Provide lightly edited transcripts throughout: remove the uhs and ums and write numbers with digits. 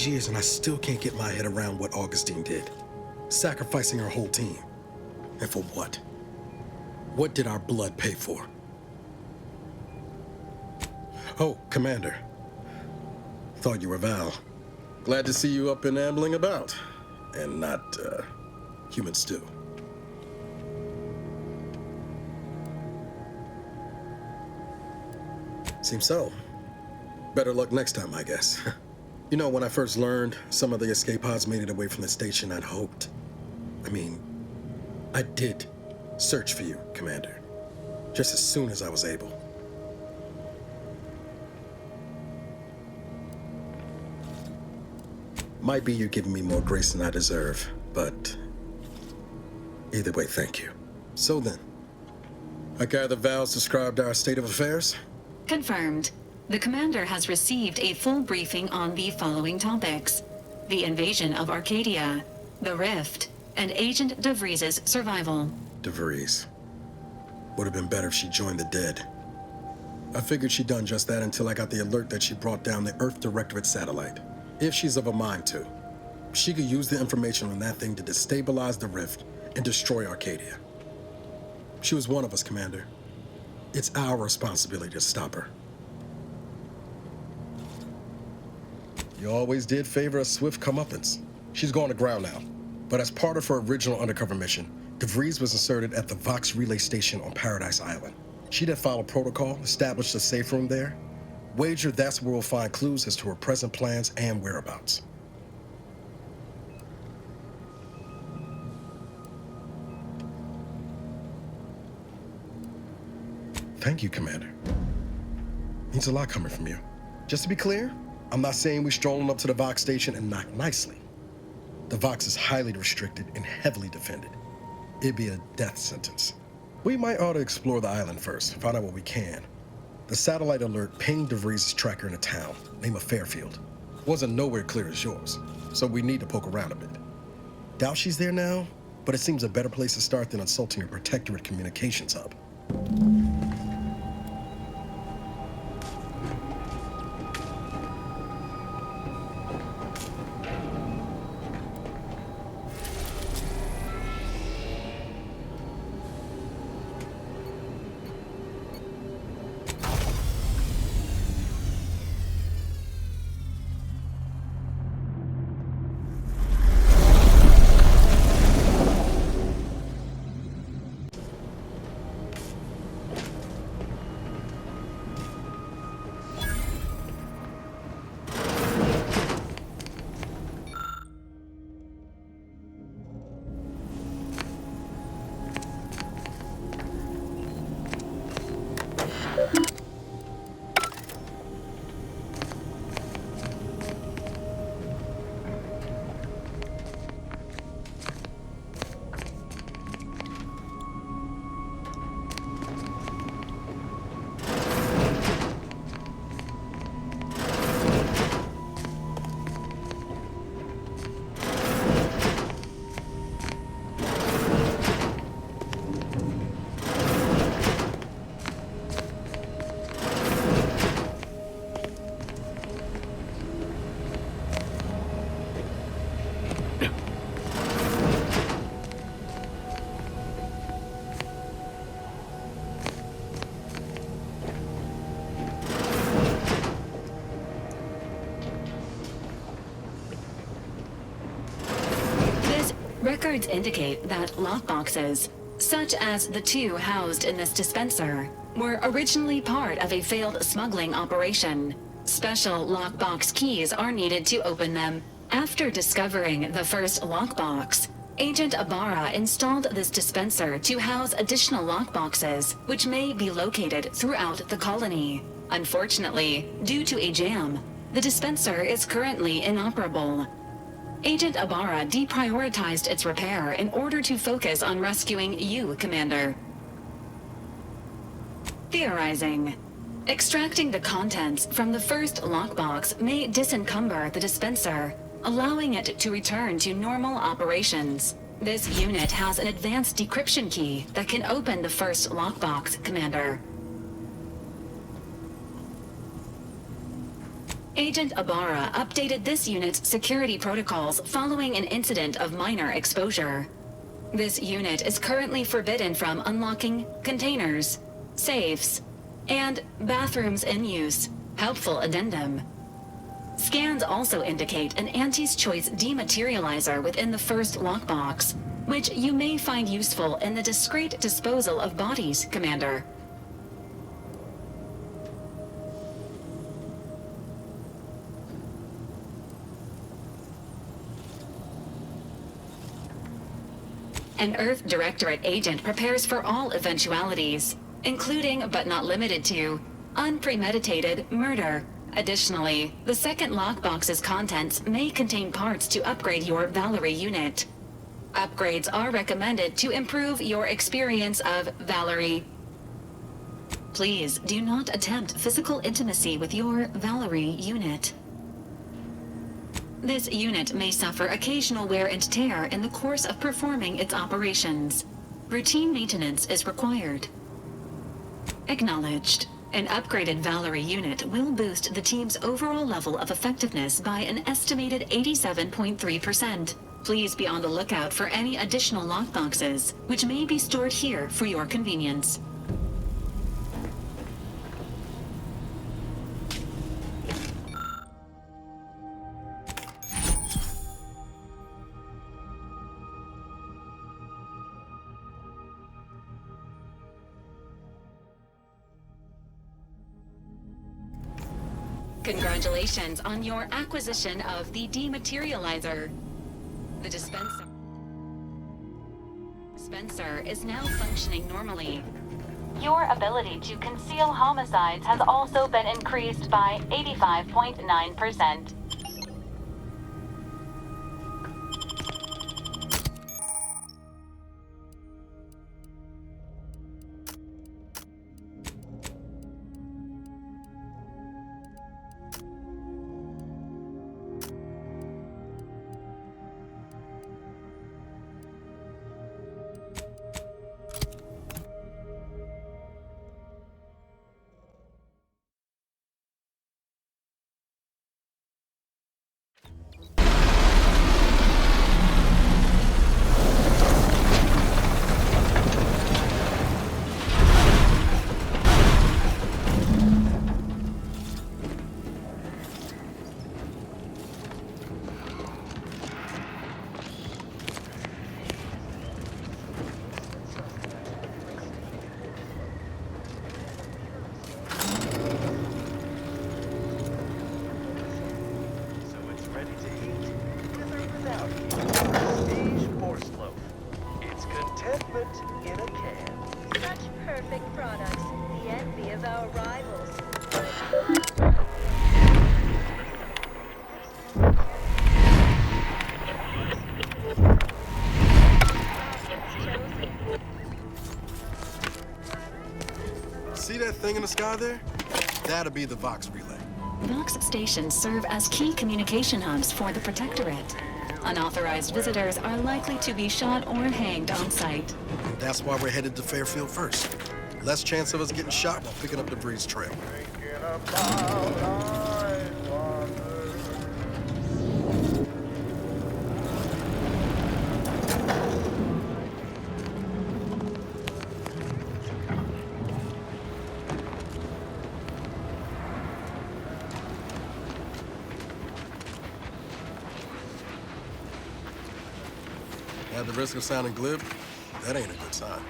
these years and I still can't get my head around what Augustine did. Sacrificing her whole team. And for what? What did our blood pay for? Oh, Commander. Thought you were Val. Glad to see you up and ambling about. And not, human stew. Seems so. Better luck next time, I guess. You know, when I first learned some of the escape pods made it away from the station, I'd hoped. I did search for you, Commander. Just as soon as I was able. Might be you giving me more grace than I deserve, but either way, thank you. So then, I gather Val's described our state of affairs? Confirmed. The commander has received a full briefing on the following topics: the invasion of Arcadia, the Rift, and Agent DeVries' survival. DeVries. Would have been better if she joined the dead. I figured she'd done just that until I got the alert that she brought down the Earth Directorate satellite. If she's of a mind to, she could use the information on that thing to destabilize the Rift and destroy Arcadia. She was one of us, Commander. It's our responsibility to stop her. You always did favor a swift comeuppance. She's going to ground now. But as part of her original undercover mission, DeVries was inserted at the Vox relay station on Paradise Island. She'd have followed protocol, established a safe room there. Wager that's where we'll find clues as to her present plans and whereabouts. Thank you, Commander. Means a lot coming from you. Just to be clear, I'm not saying we're strolling up to the Vox station and knock nicely. The Vox is highly restricted and heavily defended. It'd be a death sentence. We might ought to explore the island first, find out what we can. The satellite alert pinged DeVries' tracker in a town, named Fairfield. Wasn't nowhere clear as yours, so we need to poke around a bit. Doubt she's there now, but it seems a better place to start than insulting her protectorate communications hub. Records indicate that lockboxes, such as the two housed in this dispenser, were originally part of a failed smuggling operation. Special lockbox keys are needed to open them. After discovering the first lockbox, Agent Ibarra installed this dispenser to house additional lockboxes, which may be located throughout the colony. Unfortunately, due to a jam, the dispenser is currently inoperable. Agent Ibarra deprioritized its repair in order to focus on rescuing you, Commander. Theorizing. Extracting the contents from the first lockbox may disencumber the dispenser, allowing it to return to normal operations. This unit has an advanced decryption key that can open the first lockbox, Commander. Agent Ibarra updated this unit's security protocols following an incident of minor exposure. This unit is currently forbidden from unlocking containers, safes, and bathrooms in use. Helpful addendum. Scans also indicate an Anti's Choice dematerializer within the first lockbox, which you may find useful in the discreet disposal of bodies, Commander. An Earth Directorate agent prepares for all eventualities, including but not limited to unpremeditated murder. Additionally, the second lockbox's contents may contain parts to upgrade your Valerie unit. Upgrades are recommended to improve your experience of Valerie. Please do not attempt physical intimacy with your Valerie unit. This unit may suffer occasional wear and tear in the course of performing its operations. Routine maintenance is required. Acknowledged. An upgraded Valerie unit will boost the team's overall level of effectiveness by an estimated 87.3%. Please be on the lookout for any additional lockboxes, which may be stored here for your convenience. Congratulations on your acquisition of the dematerializer. The dispenser is now functioning normally. Your ability to conceal homicides has also been increased by 85.9%. See that thing in the sky there? That'll be the Vox relay. Vox stations serve as key communication hubs for the Protectorate. Unauthorized visitors are likely to be shot or hanged on site. That's why we're headed to Fairfield first. Less chance of us getting shot while picking up the breeze trail. At the risk of sounding glib, that ain't a good sign.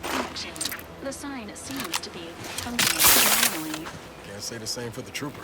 Action. The sign seems to be functioning normally. Can't say the same for the trooper.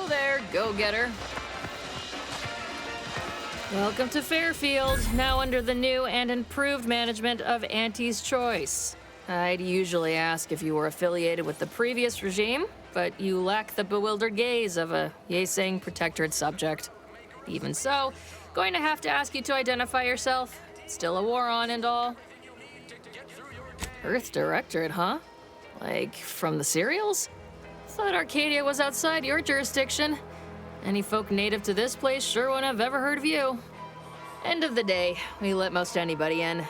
there, go-getter. Welcome to Fairfield, now under the new and improved management of Auntie's Choice. I'd usually ask if you were affiliated with the previous regime, but you lack the bewildered gaze of a yay-saying protectorate subject. Even so, going to have to ask you to identify yourself. Still a war on and all. Earth Directorate, huh? Like, from the serials? Thought Arcadia was outside your jurisdiction. Any folk native to this place sure wouldn't have ever heard of you. End of the day, we let most anybody in.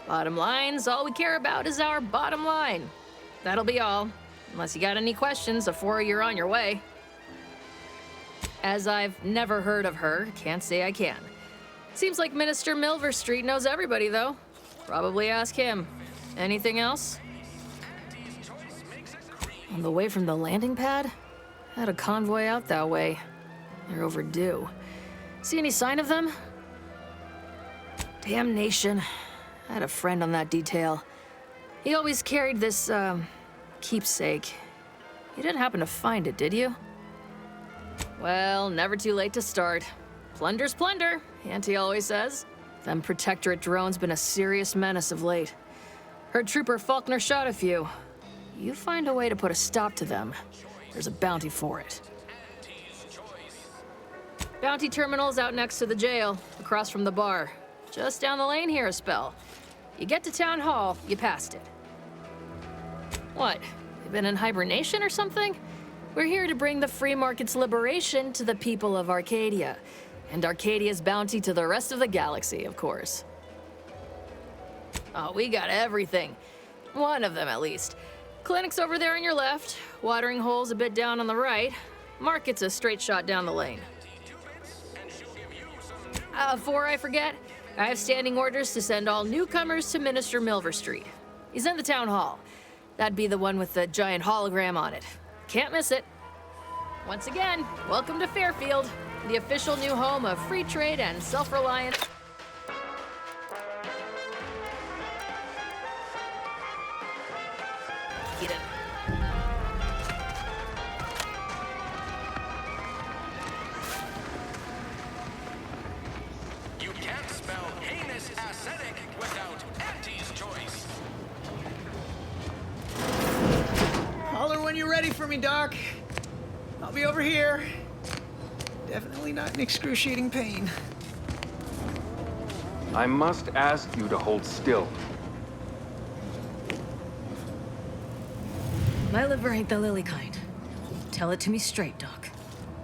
Bottom line's all we care about is our bottom line. That'll be all, unless you got any questions before you're on your way. As I've never heard of her, can't say I can. Seems like Minister Milverstreet knows everybody, though. Probably ask him. Anything else? On the way from the landing pad? Had a convoy out that way. They're overdue. See any sign of them? Damnation. I had a friend on that detail. He always carried this, keepsake. You didn't happen to find it, did you? Well, never too late to start. Plunder's plunder, Auntie always says. Them Protectorate drones been a serious menace of late. Heard Trooper Faulkner shot a few. You find a way to put a stop to them, there's a bounty for it. Bounty terminal's out next to the jail, across from the bar. Just down the lane here a spell. You get to Town Hall, you passed it. What, you been in hibernation or something? We're here to bring the free market's liberation to the people of Arcadia, and Arcadia's bounty to the rest of the galaxy, of course. Oh, we got everything. One of them, at least. Clinic's over there on your left, watering hole's a bit down on the right. Market's a straight shot down the lane. Before I forget, I have standing orders to send all newcomers to Minister Milverstreet. He's in the town hall. That'd be the one with the giant hologram on it. Can't miss it. Once again, welcome to Fairfield, the official new home of free trade and self-reliance. Get it. You can't spell heinous ascetic without Auntie's Choice. Holler when you're ready for me, Doc. I'll be over here. Definitely not in excruciating pain. I must ask you to hold still. My liver ain't the lily kind. Tell it to me straight, Doc.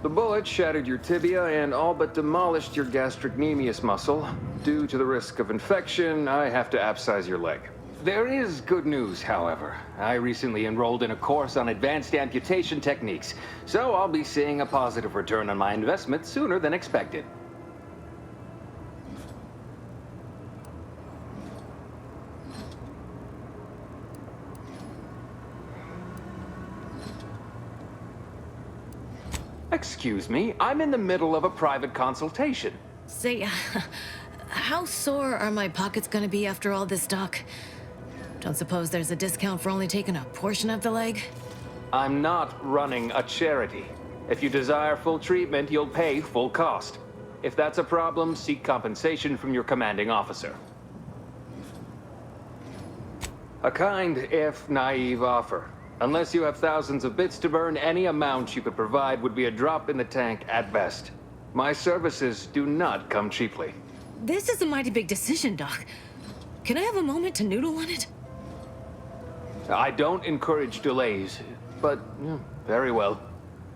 The bullet shattered your tibia and all but demolished your gastrocnemius muscle. Due to the risk of infection, I have to abscise your leg. There is good news, however. I recently enrolled in a course on advanced amputation techniques, so I'll be seeing a positive return on my investment sooner than expected. Excuse me, I'm in the middle of a private consultation. Say, how sore are my pockets gonna be after all this, Doc? Don't suppose there's a discount for only taking a portion of the leg? I'm not running a charity. If you desire full treatment, you'll pay full cost. If that's a problem, seek compensation from your commanding officer. A kind, if naive offer. Unless you have thousands of bits to burn, any amount you could provide would be a drop in the tank at best. My services do not come cheaply. This is a mighty big decision, Doc. Can I have a moment to noodle on it? I don't encourage delays, but very well.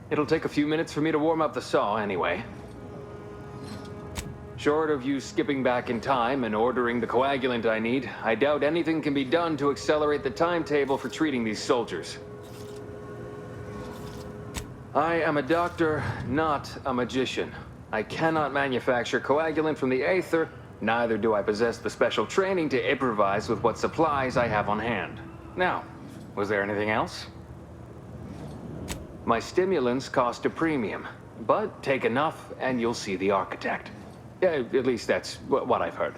It'll take a few minutes for me to warm up the saw anyway. Short of you skipping back in time and ordering the coagulant I need, I doubt anything can be done to accelerate the timetable for treating these soldiers. I am a doctor, not a magician. I cannot manufacture coagulant from the aether, neither do I possess the special training to improvise with what supplies I have on hand. Now, was there anything else? My stimulants cost a premium, but take enough and you'll see the architect. At least that's what I've heard.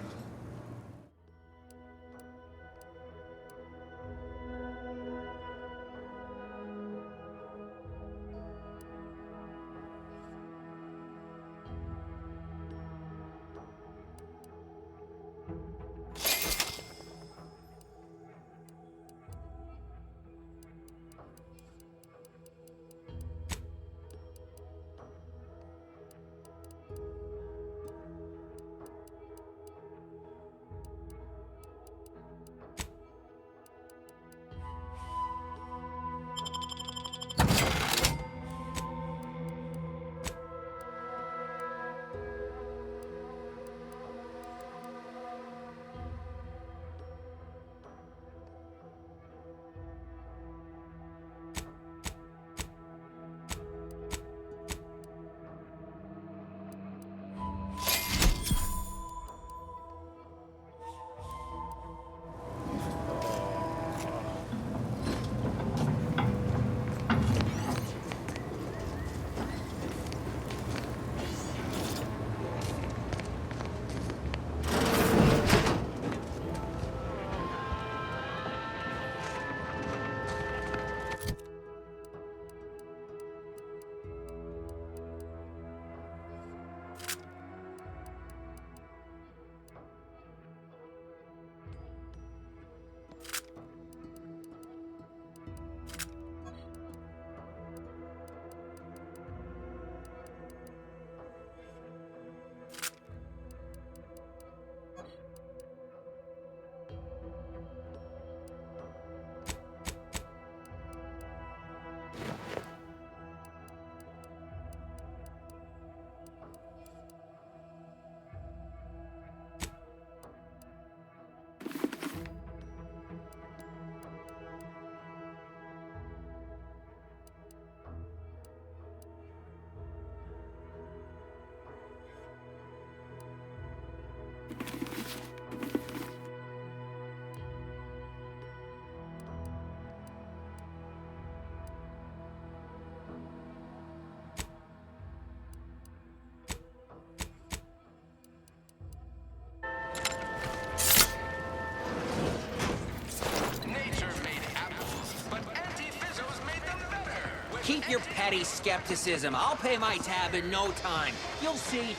Keep your petty skepticism. I'll pay my tab in no time. You'll see.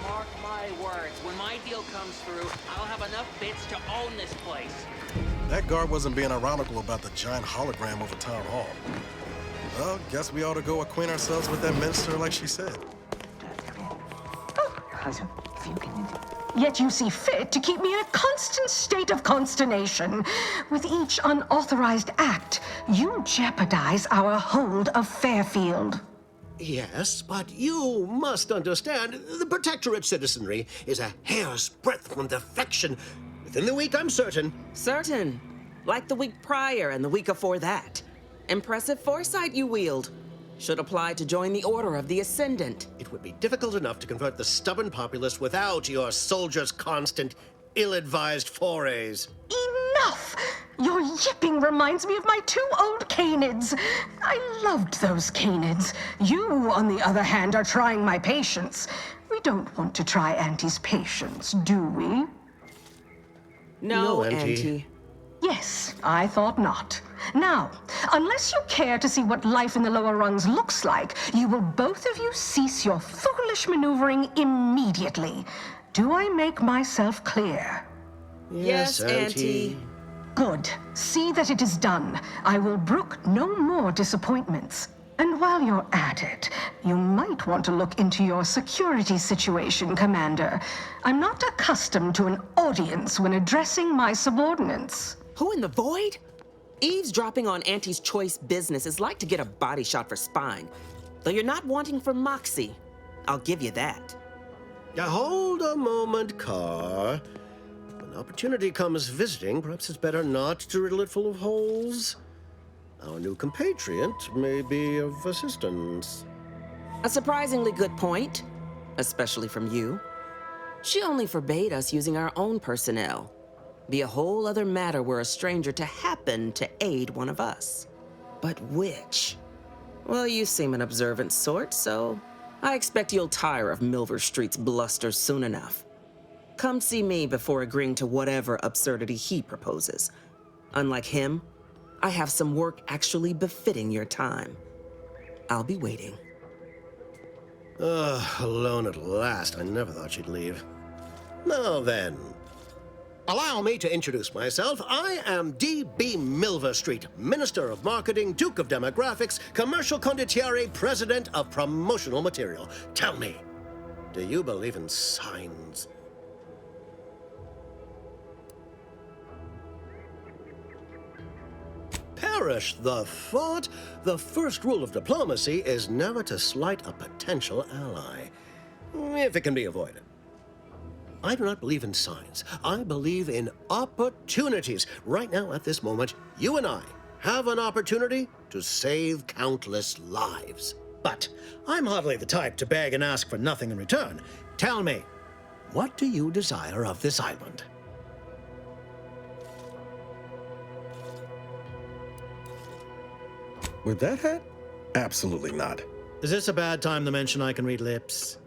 Mark my words, when my deal comes through, I'll have enough bits to own this place. That guard wasn't being ironical about the giant hologram over town hall. Well, guess we ought to go acquaint ourselves with that minister like she said. Yet you see fit to keep me in a constant state of consternation. With each unauthorized act, you jeopardize our hold of Fairfield. Yes, but you must understand, the Protectorate citizenry is a hair's breadth from defection. Within the week, I'm certain. Certain. Like the week prior and the week before that. Impressive foresight you wield. Should apply to join the Order of the Ascendant. It would be difficult enough to convert the stubborn populace without your soldiers' constant, ill-advised forays. Enough! Your yipping reminds me of my 2 old canids. I loved those canids. You, on the other hand, are trying my patience. We don't want to try Auntie's patience, do we? No, Auntie. Auntie. Yes, I thought not. Now, unless you care to see what life in the lower rungs looks like, you will both of you cease your foolish maneuvering immediately. Do I make myself clear? Yes, Auntie. Good. See that it is done. I will brook no more disappointments. And while you're at it, you might want to look into your security situation, Commander. I'm not accustomed to an audience when addressing my subordinates. Who in the void? Eavesdropping on Auntie's choice business is like to get a body shot for spine. Though you're not wanting for moxie. I'll give you that. Now, hold a moment, Carr. When opportunity comes visiting, perhaps it's better not to riddle it full of holes. Our new compatriot may be of assistance. A surprisingly good point, especially from you. She only forbade us using our own personnel. Be a whole other matter were a stranger to happen to aid one of us. But which? Well, you seem an observant sort, so I expect you'll tire of Milver Street's bluster soon enough. Come see me before agreeing to whatever absurdity he proposes. Unlike him, I have some work actually befitting your time. I'll be waiting. Alone at last. I never thought she'd leave. Now then, Allow me to introduce myself. I am D.B. Milverstreet, Minister of Marketing, Duke of Demographics, Commercial Condottiere, President of Promotional Material. Tell me, do you believe in signs? Perish the thought. The first rule of diplomacy is never to slight a potential ally, if it can be avoided. I do not believe in signs. I believe in opportunities. Right now, at this moment, you and I have an opportunity to save countless lives. But I'm hardly the type to beg and ask for nothing in return. Tell me, what do you desire of this island? With that hat? Absolutely not. Is this a bad time to mention I can read lips?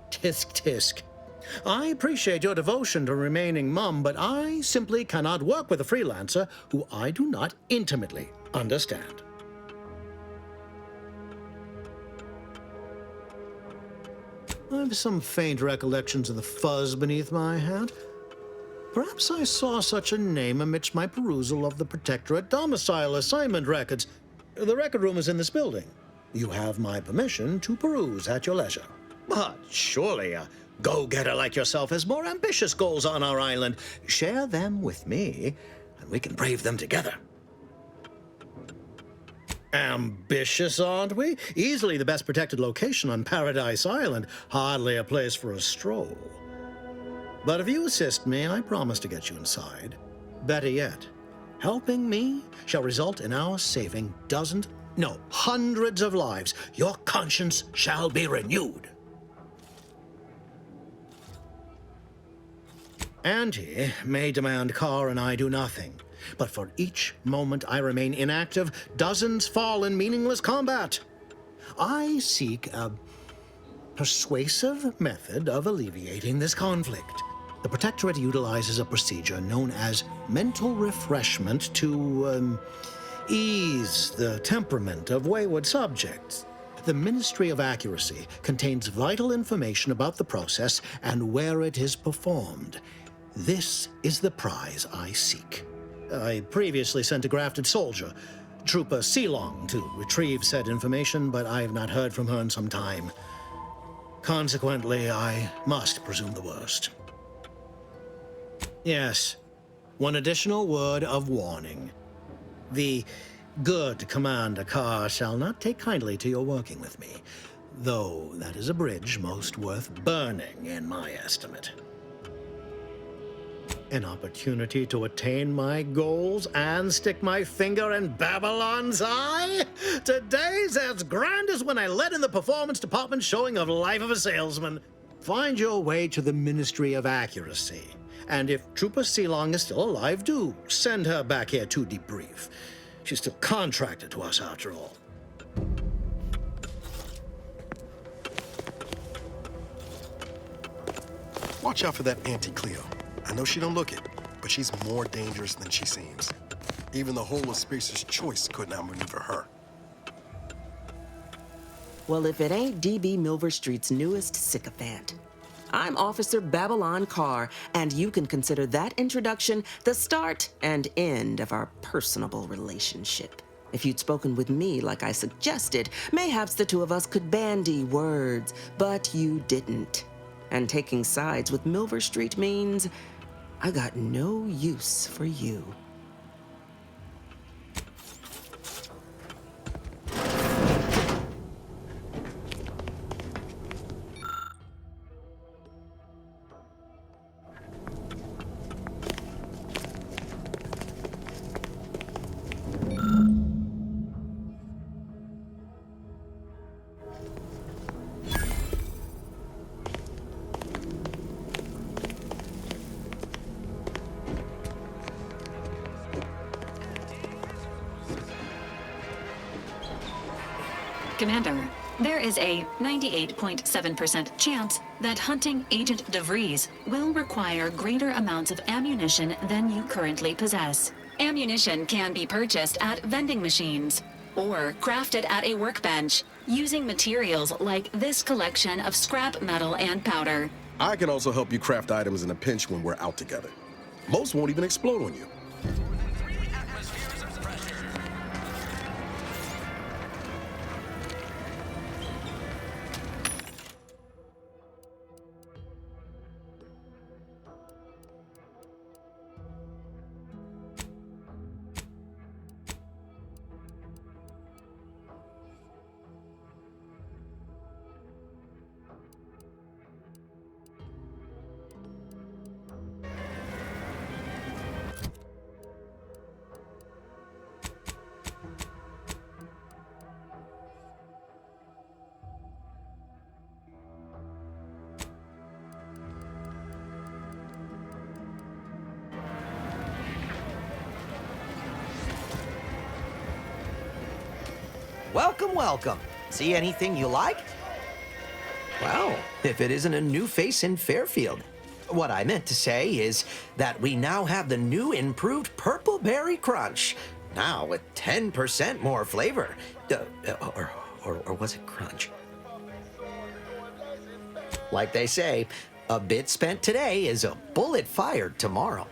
Tisk, tisk. I appreciate your devotion to remaining mum, but I simply cannot work with a freelancer who I do not intimately understand. I have some faint recollections of the fuzz beneath my hat. Perhaps I saw such a name amidst my perusal of the Protectorate domicile assignment records. The record room is in this building. You have my permission to peruse at your leisure. But surely a go-getter like yourself has more ambitious goals on our island. Share them with me, and we can brave them together. Ambitious, aren't we? Easily the best protected location on Paradise Island. Hardly a place for a stroll. But if you assist me, I promise to get you inside. Better yet, helping me shall result in our saving dozens, no, hundreds of lives. Your conscience shall be renewed. Auntie may demand Carr and I do nothing, but for each moment I remain inactive, dozens fall in meaningless combat. I seek a persuasive method of alleviating this conflict. The Protectorate utilizes a procedure known as mental refreshment to ease the temperament of wayward subjects. The Ministry of Accuracy contains vital information about the process and where it is performed. This is the prize I seek. I previously sent a grafted soldier, Trooper Sealong, to retrieve said information, but I have not heard from her in some time. Consequently, I must presume the worst. Yes, one additional word of warning. The good Commander Carr shall not take kindly to your working with me, though that is a bridge most worth burning in my estimate. An opportunity to attain my goals and stick my finger in Babylon's eye? Today's as grand as when I led in the performance department showing of Life of a Salesman. Find your way to the Ministry of Accuracy. And if Trooper Sealong is still alive, do send her back here to debrief. She's still contracted to us after all. Watch out for that Auntie Cleo. I know she don't look it, but she's more dangerous than she seems. Even the whole of Spacer's Choice couldn't outmaneuver her. Well, if it ain't D.B. Milverstreet's newest sycophant. I'm Officer Babylon Carr, and you can consider that introduction the start and end of our personable relationship. If you'd spoken with me like I suggested, mayhaps the two of us could bandy words, but you didn't. And taking sides with Milverstreet means I got no use for you. Commander, There is a 98.7% chance that hunting Agent DeVries will require greater amounts of ammunition than you currently possess. Ammunition can be purchased at vending machines or crafted at a workbench using materials like this collection of scrap metal and powder. I can also help you craft items in a pinch when we're out together. Most won't even explode on you. Within 3 atmospheres of pressure. Welcome, welcome. See anything you like? Well, if it isn't a new face in Fairfield. What I meant to say is that we now have the new improved Purple Berry Crunch. Now with 10% more flavor. Or was it crunch? Like they say, a bit spent today is a bullet fired tomorrow.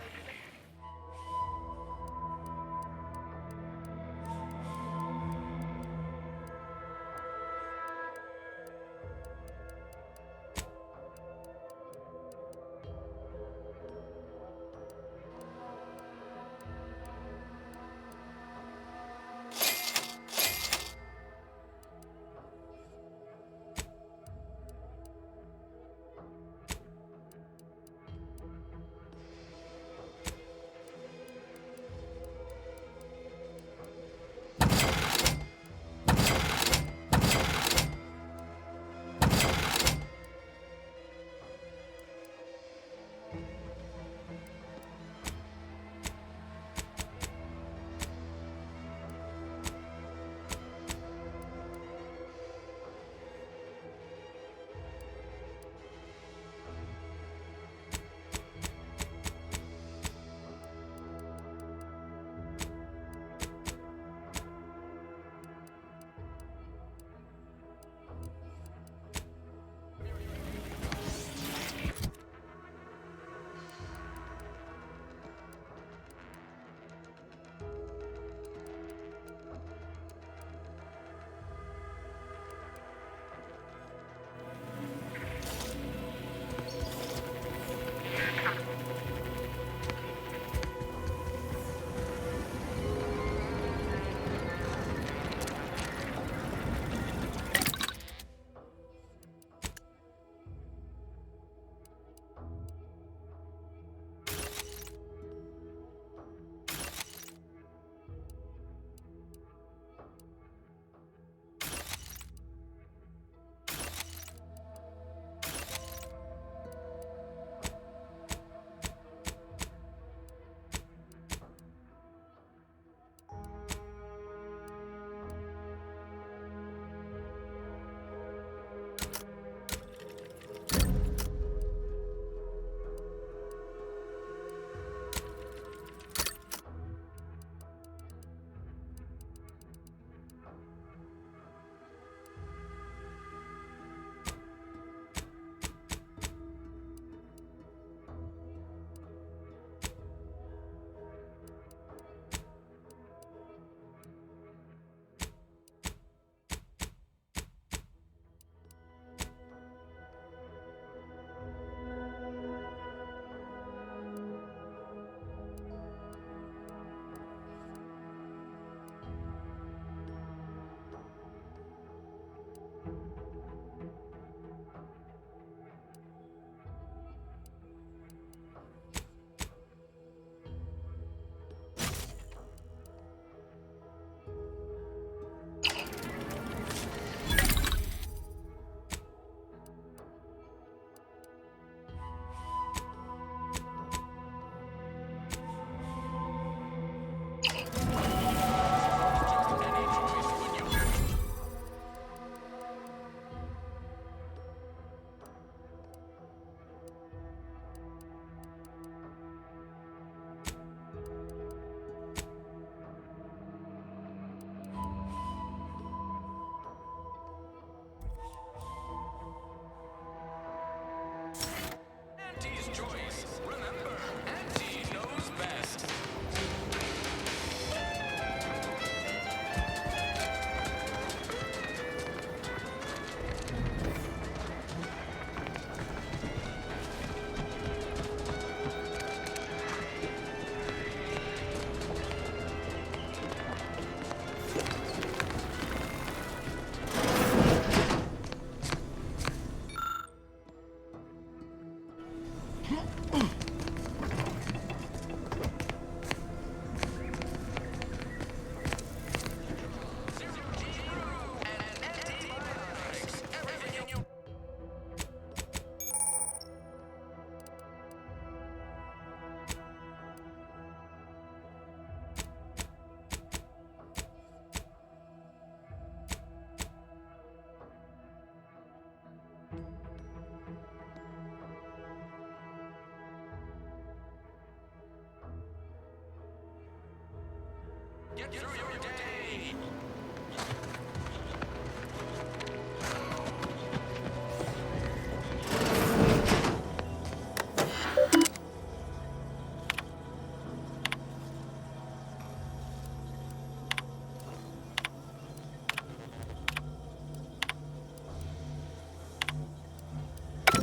get through your day.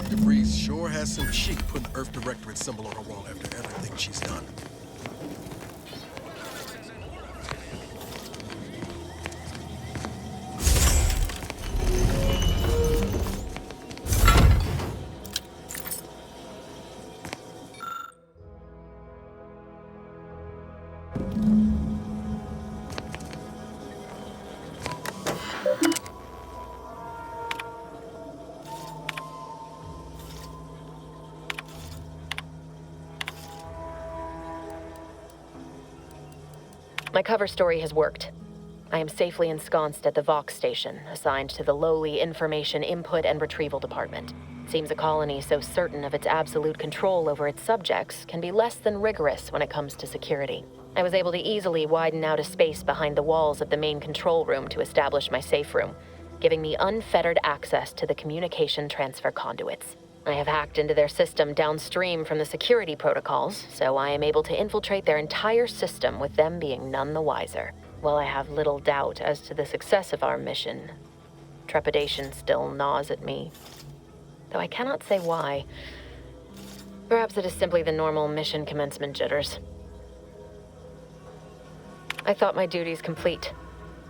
DeVries sure has some cheek putting the Earth Directorate symbol on her wall after everything she's done. My cover story has worked. I am safely ensconced at the Vox station, assigned to the lowly Information Input and Retrieval Department. Seems a colony so certain of its absolute control over its subjects can be less than rigorous when it comes to security. I was able to easily widen out a space behind the walls of the main control room to establish my safe room, giving me unfettered access to the communication transfer conduits. I have hacked into their system downstream from the security protocols, so I am able to infiltrate their entire system with them being none the wiser. While I have little doubt as to the success of our mission, trepidation still gnaws at me. Though I cannot say why. Perhaps it is simply the normal mission commencement jitters. I thought my duties complete.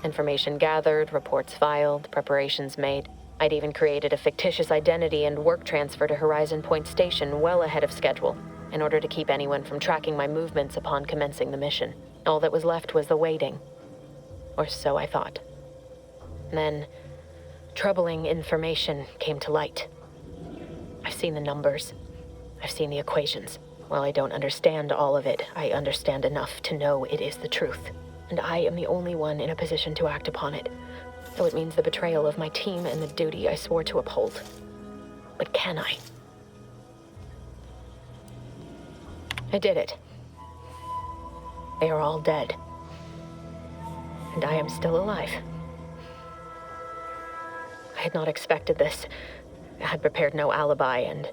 Information gathered, reports filed, preparations made. I'd even created a fictitious identity and work transfer to Horizon Point Station well ahead of schedule, in order to keep anyone from tracking my movements upon commencing the mission. All that was left was the waiting. Or so I thought. Then, troubling information came to light. I've seen the numbers. I've seen the equations. While I don't understand all of it, I understand enough to know it is the truth. And I am the only one in a position to act upon it. Though it means the betrayal of my team and the duty I swore to uphold. But can I? I did it. They are all dead. And I am still alive. I had not expected this. I had prepared no alibi, and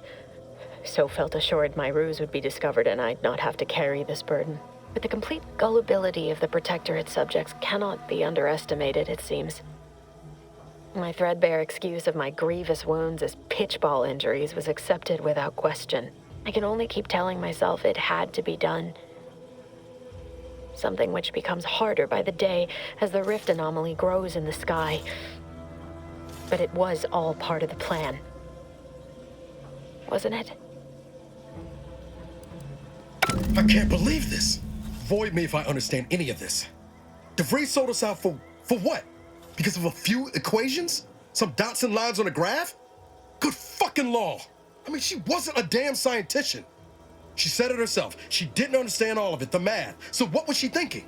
so felt assured my ruse would be discovered and I'd not have to carry this burden. But the complete gullibility of the Protectorate subjects cannot be underestimated, it seems. My threadbare excuse of my grievous wounds as pitchball injuries was accepted without question. I can only keep telling myself it had to be done. Something which becomes harder by the day as the rift anomaly grows in the sky. But it was all part of the plan. Wasn't it? I can't believe this. Void me if I understand any of this. DeVries sold us out for what? Because of a few equations? Some dots and lines on a graph? Good fucking law. I mean, she wasn't a damn scientician. She said it herself. She didn't understand all of it, the math. So what was she thinking?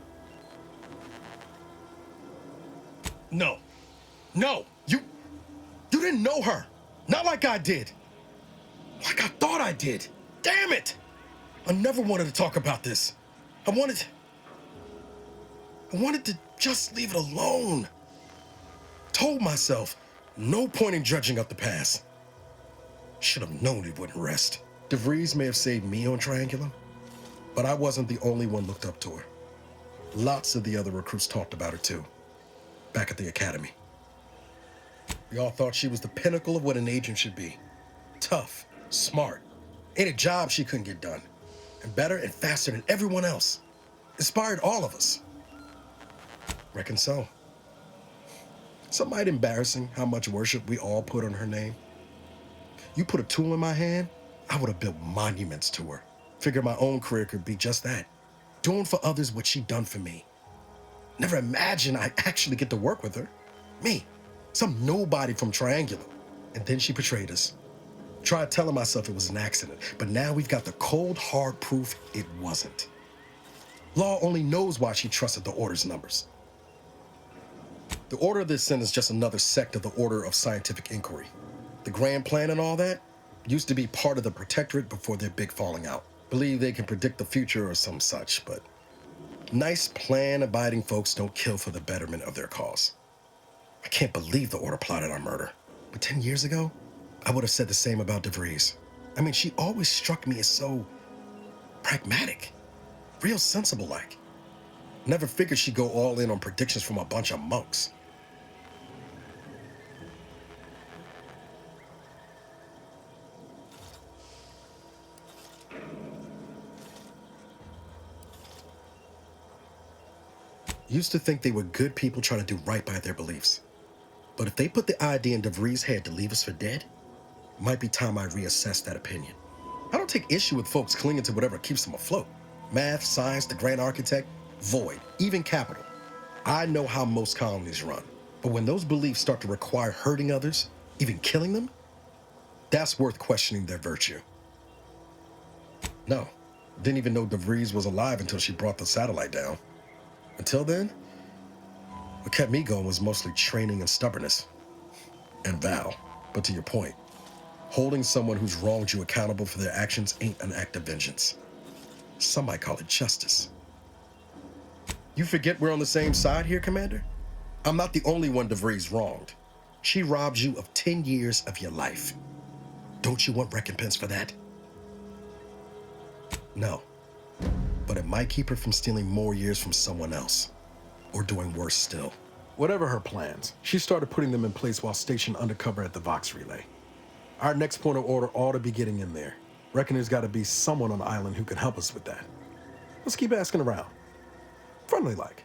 No. You didn't know her. Not like I did. Like I thought I did. Damn it. I never wanted to talk about this. I wanted to just leave it alone. Told myself, no point in dredging up the past. Should have known it wouldn't rest. DeVries may have saved me on Triangulum, but I wasn't the only one looked up to her. Lots of the other recruits talked about her too, back at the academy. We all thought she was the pinnacle of what an agent should be. Tough, smart, ain't a job she couldn't get done. And better and faster than everyone else. Inspired all of us. Reckon so. Some might embarrassing how much worship we all put on her name. You put a tool in my hand, I would have built monuments to her. Figured my own career could be just that. Doing for others what she done for me. Never imagined I'd actually get to work with her. Me, some nobody from Triangulum. And then she betrayed us. Tried telling myself it was an accident, but now we've got the cold, hard proof it wasn't. Law only knows why she trusted the Order's numbers. The Order of the Ascent is just another sect of the Order of Scientific Inquiry. The Grand Plan and all that used to be part of the Protectorate before their big falling out. Believe they can predict the future or some such, but Nice plan-abiding folks don't kill for the betterment of their cause. I can't believe the Order plotted our murder. But 10 years ago, I would have said the same about DeVries. I mean, she always struck me as so pragmatic, real sensible-like. Never figured she'd go all in on predictions from a bunch of monks. Used to think they were good people trying to do right by their beliefs. But if they put the idea in DeVries' head to leave us for dead, it might be time I reassess that opinion. I don't take issue with folks clinging to whatever keeps them afloat. Math, science, the grand architect, void, even capital. I know how most colonies run. But when those beliefs start to require hurting others, even killing them, that's worth questioning their virtue. No, didn't even know DeVries was alive until she brought the satellite down. Until then, what kept me going was mostly training and stubbornness. And Val. But to your point, holding someone who's wronged you accountable for their actions ain't an act of vengeance. Some might call it justice. You forget we're on the same side here, Commander? I'm not the only one DeVries wronged. She robbed you of 10 years of your life. Don't you want recompense for that? No. But it might keep her from stealing more years from someone else. Or doing worse still. Whatever her plans, she started putting them in place while stationed undercover at the Vox Relay. Our next point of order ought to be getting in there. Reckon there's got to be someone on the island who can help us with that. Let's keep asking around. Friendly like.